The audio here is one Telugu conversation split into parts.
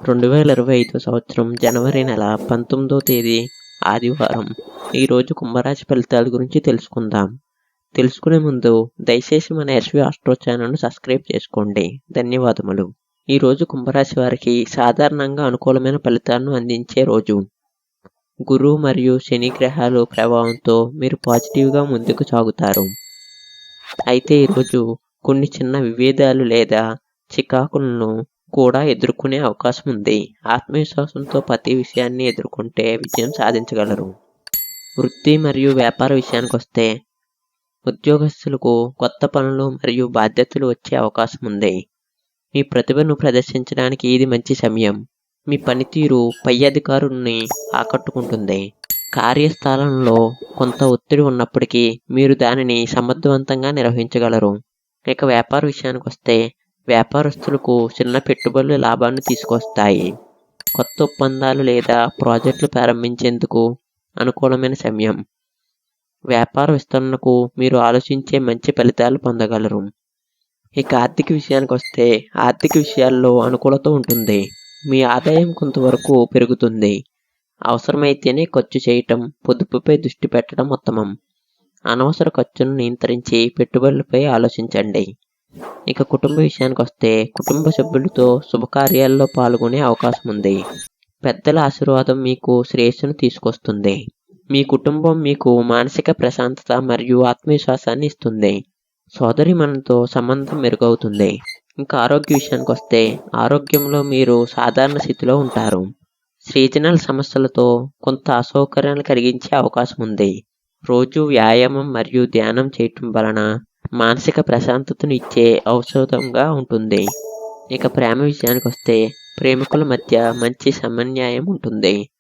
2025 సంవత్సరం జనవరి నెల 19వ తేదీ ఆదివారం. ఈరోజు కుంభరాశి ఫలితాల గురించి తెలుసుకుందాం. తెలుసుకునే ముందు దయచేసి మన ఎస్వి ఆస్ట్రో ఛానల్ను సబ్స్క్రైబ్ చేసుకోండి. ధన్యవాదములు. ఈరోజు కుంభరాశి వారికి సాధారణంగా అనుకూలమైన ఫలితాలను అందించే రోజు. గురువు మరియు శని గ్రహాలు ప్రభావంతో మీరు పాజిటివ్గా ముందుకు సాగుతారు. అయితే ఈరోజు కొన్ని చిన్న విభేదాలు లేదా చికాకులను కూడా ఎదుర్కొనే అవకాశం ఉంది. ఆత్మవిశ్వాసంతో ప్రతి విషయాన్ని ఎదుర్కొంటే విజయం సాధించగలరు. వృత్తి మరియు వ్యాపార విషయానికి వస్తే ఉద్యోగస్తులకు కొత్త పనులు మరియు బాధ్యతలు వచ్చే అవకాశం ఉంది. మీ ప్రతిభను ప్రదర్శించడానికి ఇది మంచి సమయం. మీ పనితీరు పై అధికారుల్ని ఆకట్టుకుంటుంది. కార్యస్థలంలో కొంత ఒత్తిడి ఉన్నప్పటికీ మీరు దానిని సమర్థవంతంగా నిర్వహించగలరు. ఇక వ్యాపార విషయానికి వస్తే వ్యాపారస్తులకు చిన్న పెట్టుబడులు లాభాన్ని తీసుకొస్తాయి. కొత్త ఒప్పందాలు లేదా ప్రాజెక్టులు ప్రారంభించేందుకు అనుకూలమైన సమయం. వ్యాపార విస్తరణకు మీరు ఆలోచించే మంచి ఫలితాలు పొందగలరు. ఇక ఆర్థిక విషయానికి వస్తే ఆర్థిక విషయాల్లో అనుకూలత ఉంటుంది. మీ ఆదాయం కొంతవరకు పెరుగుతుంది. అవసరమైతేనే ఖర్చు చేయటం, పొదుపుపై దృష్టి పెట్టడం ఉత్తమం. అనవసర ఖర్చులను నియంత్రించి పెట్టుబడులపై ఆలోచించండి. ఇక కుటుంబ విషయానికి వస్తే కుటుంబ సభ్యులతో శుభకార్యాల్లో పాల్గొనే అవకాశం ఉంది. పెద్దల ఆశీర్వాదం మీకు శ్రేయస్సును తీసుకొస్తుంది. మీ కుటుంబం మీకు మానసిక ప్రశాంతత మరియు ఆత్మవిశ్వాసాన్ని ఇస్తుంది. సోదరిమణులతో సంబంధం మెరుగవుతుంది. ఇంకా ఆరోగ్య విషయానికి వస్తే ఆరోగ్యంలో మీరు సాధారణ స్థితిలో ఉంటారు. సీజనల్ సమస్యలతో కొంత అసౌకర్యాలు కలిగించే అవకాశం ఉంది. రోజు వ్యాయామం మరియు ధ్యానం చేయటం వలన మానసిక ప్రశాంతతను ఇచ్చే ఔషధంగా ఉంటుంది. ఇక ప్రేమ విషయానికి వస్తే ప్రేమికుల మధ్య మంచి సమన్వయం ఉంటుంది.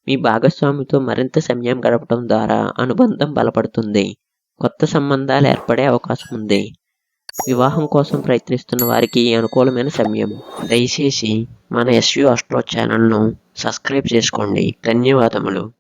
మీ భాగస్వామితో మరింత సమయం గడపడం ద్వారా అనుబంధం బలపడుతుంది. కొత్త సంబంధాలు ఏర్పడే అవకాశం ఉంది. వివాహం కోసం ప్రయత్నిస్తున్న వారికి అనుకూలమైన సమయం. దయచేసి మన ఎస్వి ఆస్ట్రో ఛానల్ను సబ్స్క్రైబ్ చేసుకోండి. ధన్యవాదములు.